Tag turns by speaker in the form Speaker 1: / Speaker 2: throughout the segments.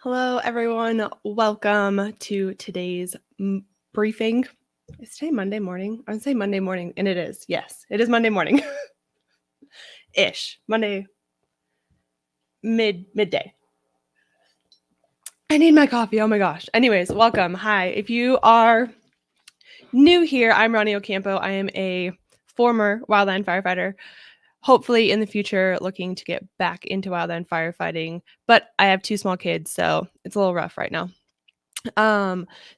Speaker 1: Hello, everyone. Welcome to today's briefing. Is today Monday morning? I would say Monday morning, and it is. Yes, it is Monday morning. Ish. Monday midday. I need my coffee. Oh my gosh. Anyways, welcome. Hi. If you are new here, I'm Ronnie Ocampo. I am a former Wildland firefighter. Hopefully in the future looking to get back into wildland firefighting, but I have two small kids, so it's a little rough right now.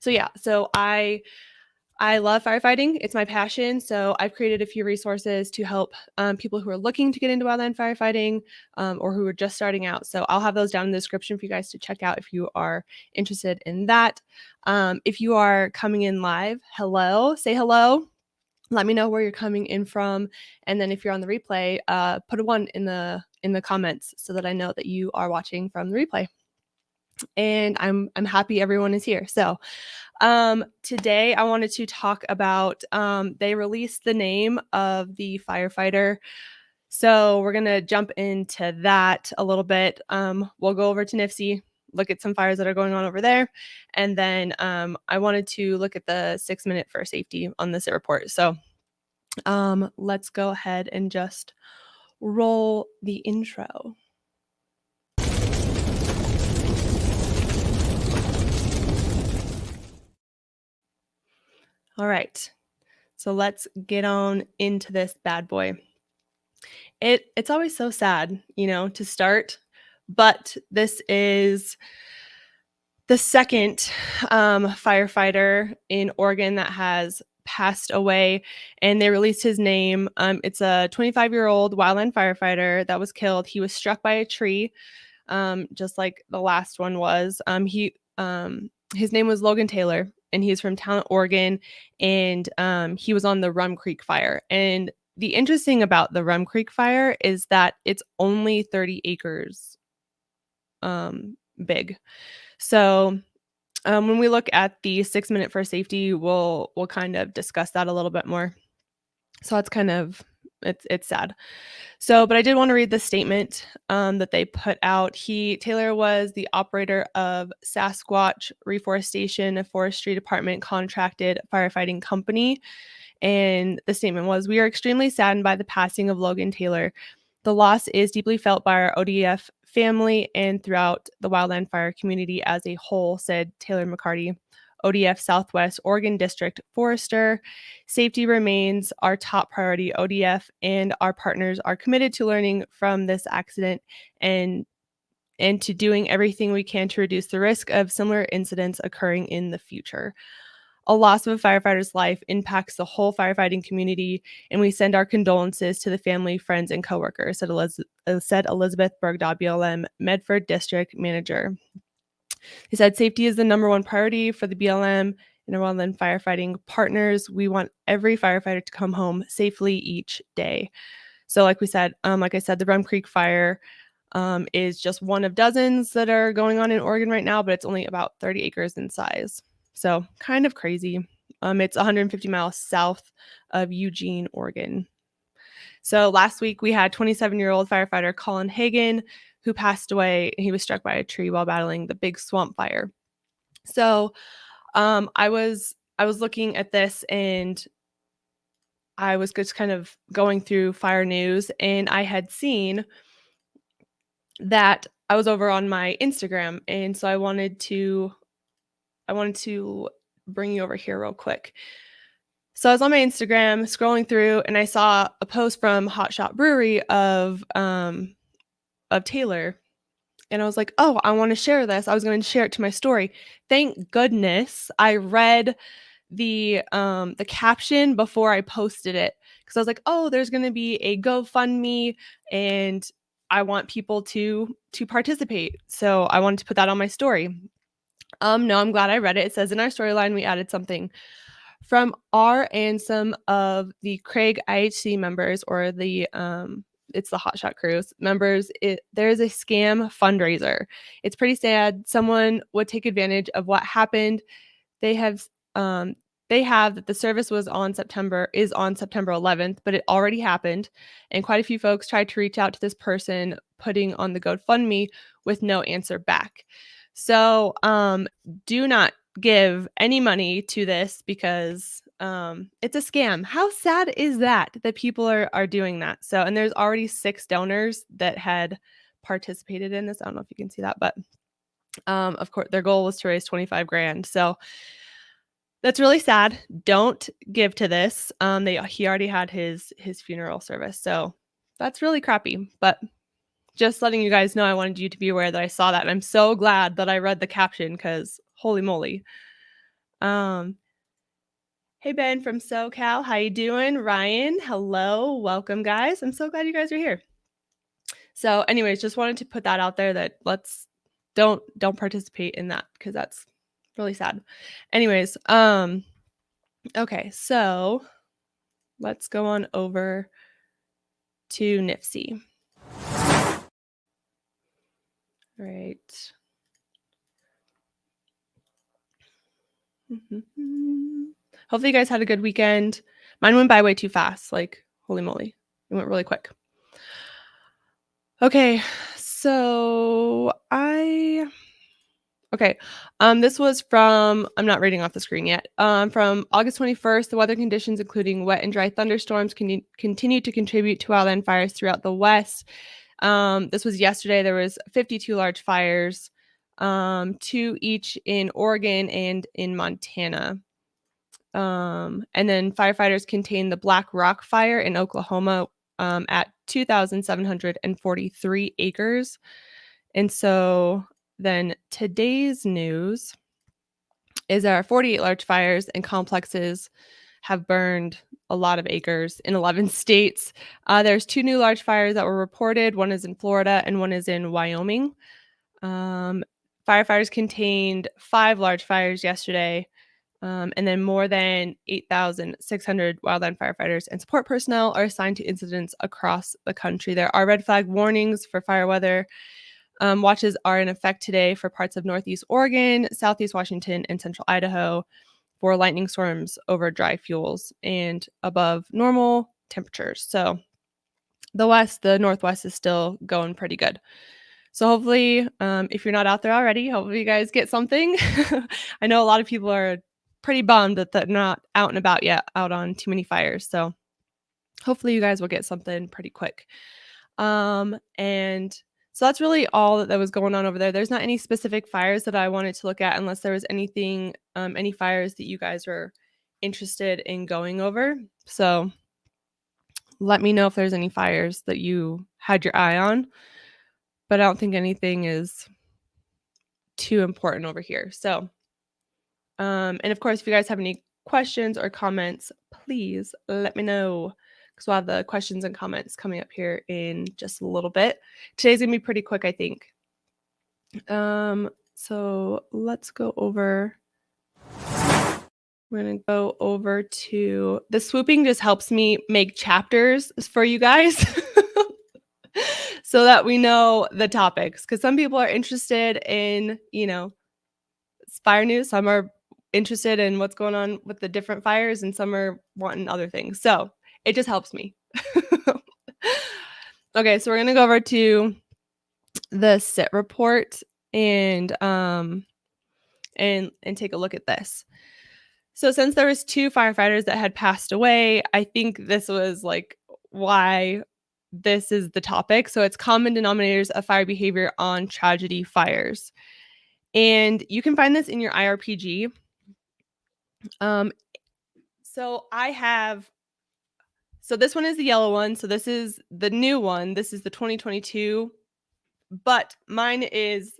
Speaker 1: So I love firefighting. It's my passion. So I've created a few resources to help people who are looking to get into wildland firefighting or who are just starting out. So I'll have those down in the description for you guys to check out if you are interested in that. If you are coming in live, hello, say hello. Let me know where you're coming in from, and then if you're on the replay, put a 1 in the comments so that I know that you are watching from the replay. And I'm happy everyone is here. So today I wanted to talk about they released the name of the firefighter. So we're gonna jump into that a little bit. We'll go over to NIFC, look at some fires that are going on over there, and then I wanted to look at the 6-minute for safety on the SIT report. So let's go ahead and just roll the intro. All right, so let's get on into this bad boy. It's always so sad, to start, but this is the second firefighter in Oregon that has passed away, and they released his name. It's a 25-year-old wildland firefighter that was killed. He was struck by a tree, just like the last one was. His name was Logan Taylor, and he's from Talent, Oregon, and he was on the Rum Creek fire. And the interesting about the Rum Creek fire is that it's only 30 acres big. So when we look at the 6-minute for safety, we'll kind of discuss that a little bit more. So it's kind of it's sad. So, but I did want to read the statement that they put out. Taylor was the operator of Sasquatch Reforestation, a forestry department contracted firefighting company. And the statement was, "We are extremely saddened by the passing of Logan Taylor. The loss is deeply felt by our ODF family and throughout the wildland fire community as a whole," said Taylor McCarty, ODF Southwest Oregon District Forester. "Safety remains our top priority. ODF and our partners are committed to learning from this accident and to doing everything we can to reduce the risk of similar incidents occurring in the future. A loss of a firefighter's life impacts the whole firefighting community, and we send our condolences to the family, friends, and coworkers," said Elizabeth Bergdahl, BLM Medford District Manager. He said, "Safety is the number one priority for the BLM and our wildland firefighting partners. We want every firefighter to come home safely each day." So like I said, the Rum Creek fire is just one of dozens that are going on in Oregon right now, but it's only about 30 acres in size. So kind of crazy. It's 150 miles south of Eugene, Oregon. So last week we had 27-year-old firefighter Colin Hagan, who passed away. He was struck by a tree while battling the big swamp fire. So I was looking at this, and I was just kind of going through fire news, and I had seen that I was over on my Instagram, and so I wanted to bring you over here real quick. So I was on my Instagram scrolling through, and I saw a post from Hot Shot Brewery of Taylor, and I was like, "Oh, I want to share this." I was going to share it to my story. Thank goodness I read the caption before I posted it, because I was like, "Oh, there's going to be a GoFundMe, and I want people to participate." So I wanted to put that on my story. No, I'm glad I read it. It says, "In our storyline, we added something from our and some of the Craig IHC members, or the it's the Hot Shot Crew members. There's a scam fundraiser. It's pretty sad. Someone would take advantage of what happened. They have that the service is on September 11th, but it already happened, and quite a few folks tried to reach out to this person putting on the GoFundMe with no answer back." So, do not give any money to this because it's a scam. How sad is that people are doing that? So, and there's already 6 donors that had participated in this. I don't know if you can see that, but of course their goal was to raise 25 grand. So, that's really sad. Don't give to this. He already had his funeral service. So, that's really crappy, but just letting you guys know, I wanted you to be aware that I saw that, and I'm so glad that I read the caption because holy moly. Um, hey Ben from SoCal, how you doing? Ryan, hello, welcome guys. I'm so glad you guys are here. So, anyways, just wanted to put that out there that don't participate in that because that's really sad. Anyways, okay, so let's go on over to NIFC. All right. Hopefully you guys had a good weekend. Mine went by way too fast. Like, holy moly. It went really quick. Okay. So this was from, I'm not reading off the screen yet. From August 21st, the weather conditions, including wet and dry thunderstorms, continue to contribute to wildland fires throughout the West. This was yesterday. There was 52 large fires, 2 each in Oregon and in Montana. And then firefighters contained the Black Rock Fire in Oklahoma at 2,743 acres. And so then today's news is there are 48 large fires and complexes have burned a lot of acres in 11 states. There's 2 new large fires that were reported. One is in Florida and one is in Wyoming. Firefighters contained 5 large fires yesterday. And then more than 8,600 wildland firefighters and support personnel are assigned to incidents across the country. There are red flag warnings for fire weather. Watches are in effect today for parts of Northeast Oregon, Southeast Washington, and Central Idaho for lightning storms over dry fuels and above normal temperatures. So the Northwest is still going pretty good. So hopefully, if you're not out there already, hopefully you guys get something. I know a lot of people are pretty bummed that they're not out and about yet, out on too many fires. So hopefully you guys will get something pretty quick. And so that's really all that was going on over there. There's not any specific fires that I wanted to look at unless there was anything, any fires that you guys were interested in going over. So let me know if there's any fires that you had your eye on. But I don't think anything is too important over here. So, and of course, if you guys have any questions or comments, please let me know because we'll have the questions and comments coming up here in just a little bit. Today's gonna be pretty quick, I think. So let's go over. We're gonna go over to the swooping. Just helps me make chapters for you guys. So that we know the topics, because some people are interested in, fire news. Some are interested in what's going on with the different fires, and some are wanting other things. So it just helps me. Okay, so we're gonna go over to the SIT report and take a look at this. So since there was 2 firefighters that had passed away, I think this was like why this is the topic. So it's common denominators of fire behavior on tragedy fires. And you can find this in your IRPG. So this one is the yellow one. So this is the new one. This is the 2022, but mine is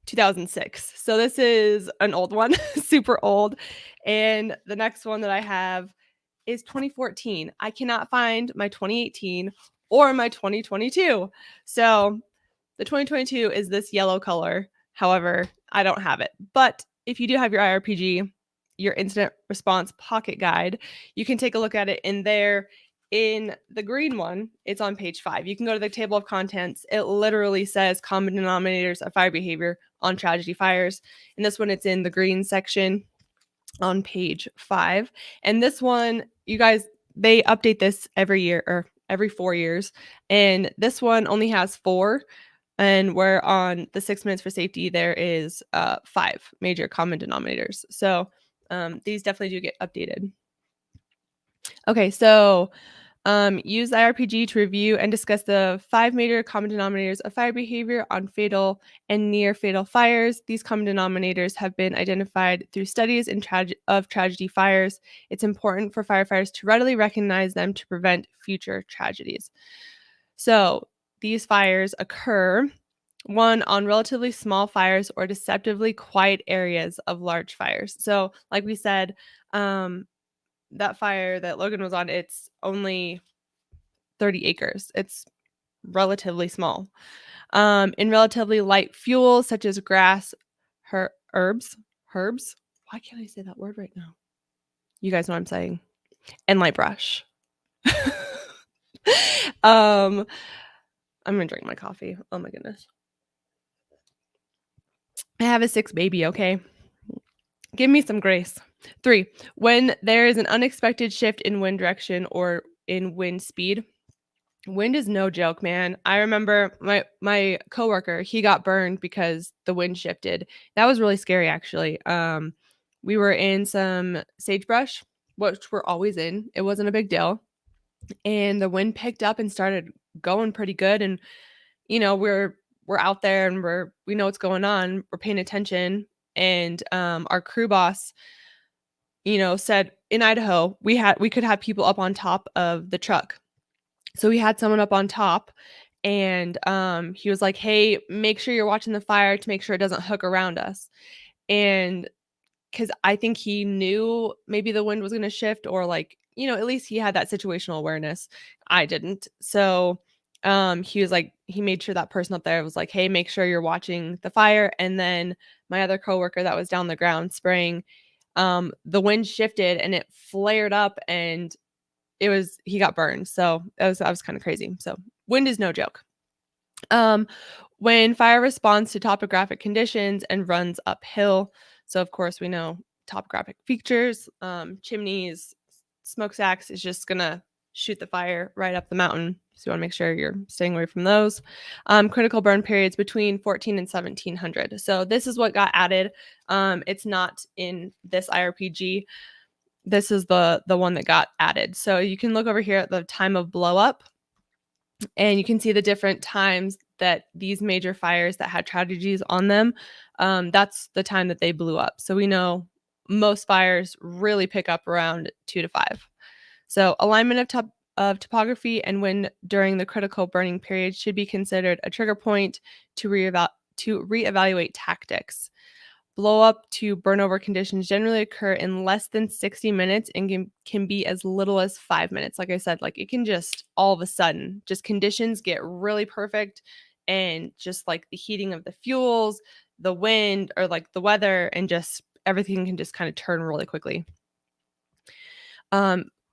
Speaker 1: 2006. So this is an old one, super old. And the next one that I have is 2014. I cannot find my 2018 or my 2022. So the 2022 is this yellow color. However, I don't have it. But if you do have your IRPG, your incident response pocket guide, you can take a look at it in there. In the green one, it's on page 5. You can go to the table of contents. It literally says common denominators of fire behavior on tragedy fires. And this one, it's in the green section on page 5. And this one, you guys, they update this every year or every 4 years. And this one only has 4. And where on the 6 minutes for safety, there is 5 major common denominators. So these definitely do get updated. Okay, so use the IRPG to review and discuss the 5 major common denominators of fire behavior on fatal and near fatal fires. These common denominators have been identified through studies of tragedy fires. It's important for firefighters to readily recognize them to prevent future tragedies. So these fires occur, one, on relatively small fires or deceptively quiet areas of large fires. So, like we said, that fire that Logan was on, it's only 30 acres. It's relatively small. In relatively light fuels such as grass, herbs. Why can't I say that word right now? You guys know what I'm saying. And light brush. I'm gonna drink my coffee. Oh my goodness. I have a 6 baby, okay? Give me some grace. 3, when there is an unexpected shift in wind direction or in wind speed. Wind is no joke, man. I remember my coworker, he got burned because the wind shifted. That was really scary, actually. We were in some sagebrush, which we're always in. It wasn't a big deal. And the wind picked up and started going pretty good. And, we're out there and we know what's going on. We're paying attention. And our crew boss, said in Idaho, we could have people up on top of the truck. So we had someone up on top and he was like, "Hey, make sure you're watching the fire to make sure it doesn't hook around us." And because I think he knew maybe the wind was going to shift or at least he had that situational awareness. I didn't. So he was like, he made sure that person up there was like, "Hey, make sure you're watching the fire." And then my other coworker that was down the ground spraying, the wind shifted and it flared up and he got burned. So that was kind of crazy. So wind is no joke. When fire responds to topographic conditions and runs uphill. So of course we know topographic features, chimneys, smokestacks is just gonna shoot the fire right up the mountain. So you want to make sure you're staying away from those. Critical burn periods between 14 and 1700. So this is what got added. It's not in this IRPG. This is the one that got added. So you can look over here at the time of blow up and you can see the different times that these major fires that had tragedies on them, that's the time that they blew up. So we know most fires really pick up around 2 to 5. So alignment of topography and wind during the critical burning period should be considered a trigger point to reevaluate tactics. Blow up to burnover conditions generally occur in less than 60 minutes and can be as little as 5 minutes. Like I said, it can just all of a sudden, just conditions get really perfect and just like the heating of the fuels, the wind or like the weather and just everything can just kind of turn really quickly.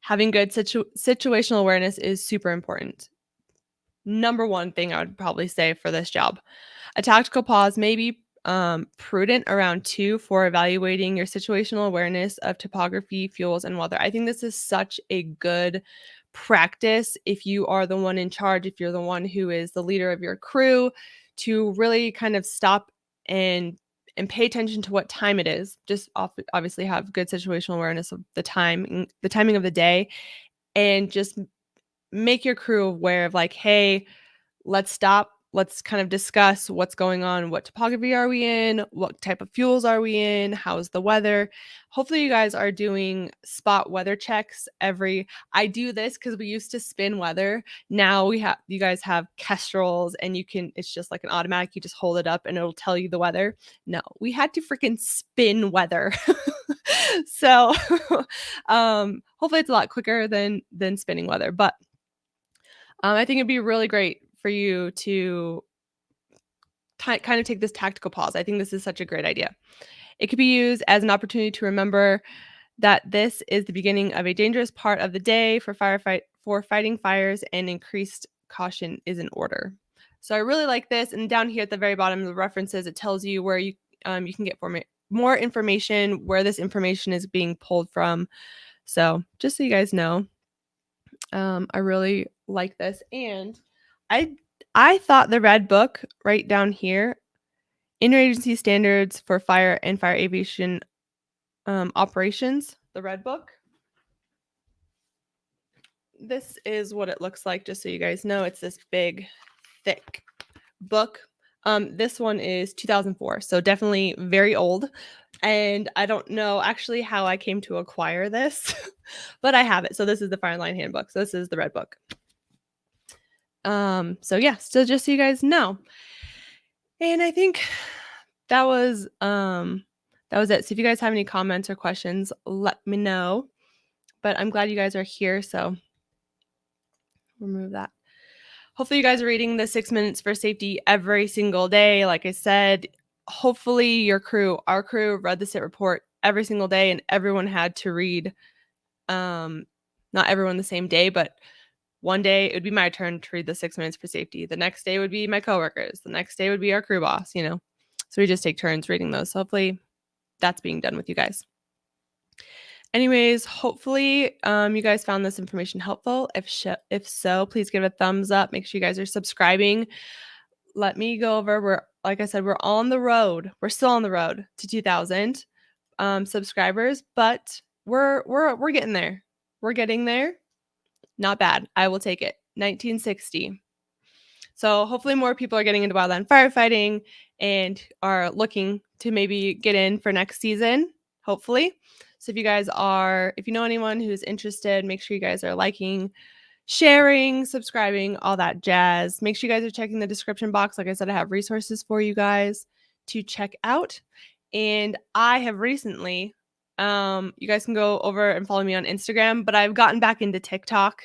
Speaker 1: Having good situational awareness is super important. Number one thing I would probably say for this job. A tactical pause may be prudent around 2 for evaluating your situational awareness of topography, fuels, and weather. I think this is such a good practice if you are the one in charge, if you're the one who is the leader of your crew, to really kind of stop and pay attention to what time it is. Just obviously have good situational awareness of the timing of the day, and just make your crew aware of hey, let's stop. Let's kind of discuss what's going on. What topography are we in? What type of fuels are we in? How's the weather? Hopefully you guys are doing spot weather checks I do this because we used to spin weather. Now you guys have Kestrels and it's just like an automatic. You just hold it up and it'll tell you the weather. No, we had to freaking spin weather. So hopefully it's a lot quicker than spinning weather. But I think it'd be really great for you to kind of take this tactical pause. I think this is such a great idea. It could be used as an opportunity to remember that this is the beginning of a dangerous part of the day for fighting fires, and increased caution is in order. So I really like this. And down here at the very bottom of the references, it tells you where you can get more information, where this information is being pulled from. So just so you guys know, I really like this, and I I thought the red book right down here, Interagency Standards for Fire and Fire Aviation Operations, the red book. This is what it looks like, just so you guys know. It's this big, thick book. This one is 2004, so definitely very old. And I don't know actually how I came to acquire this, but I have it. So this is the Fire Line Handbook. So this is the red book. So yeah, so just so you guys know. And I think that was it. So if you guys have any comments or questions, let me know. But I'm glad you guys are here, so remove that. Hopefully you guys are reading the 6 minutes for safety every single day. Like I said, hopefully our crew read the SIT report every single day, and everyone had to read, not everyone the same day, but one day it would be my turn to read the 6 minutes for safety. The next day would be my coworkers. The next day would be our crew boss, you know. So we just take turns reading those. So hopefully that's being done with you guys. Anyways, hopefully you guys found this information helpful. If so, please give it a thumbs up. Make sure you guys are subscribing. Let me go over. Like I said, we're on the road. We're still on the road to 2,000 subscribers, but we're getting there. We're getting there. Not bad. I will take it. 1960. So hopefully more people are getting into wildland firefighting and are looking to maybe get in for next season, hopefully. So if you know anyone who's interested, make sure you guys are liking, sharing, subscribing, all that jazz. Make sure you guys are checking the description box. Like I said, I have resources for you guys to check out. And I have recently, you guys can go over and follow me on Instagram, but I've gotten back into TikTok.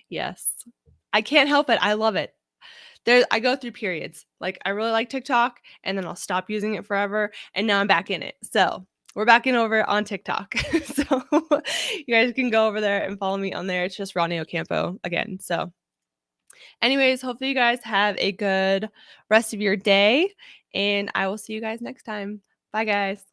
Speaker 1: Yes. I can't help it. I love it. I go through periods. Like I really like TikTok, and then I'll stop using it forever, and now I'm back in it. So we're back in over on TikTok. So you guys can go over there and follow me on there. It's just Ronnie Ocampo again. So anyways, hopefully you guys have a good rest of your day, and I will see you guys next time. Bye, guys.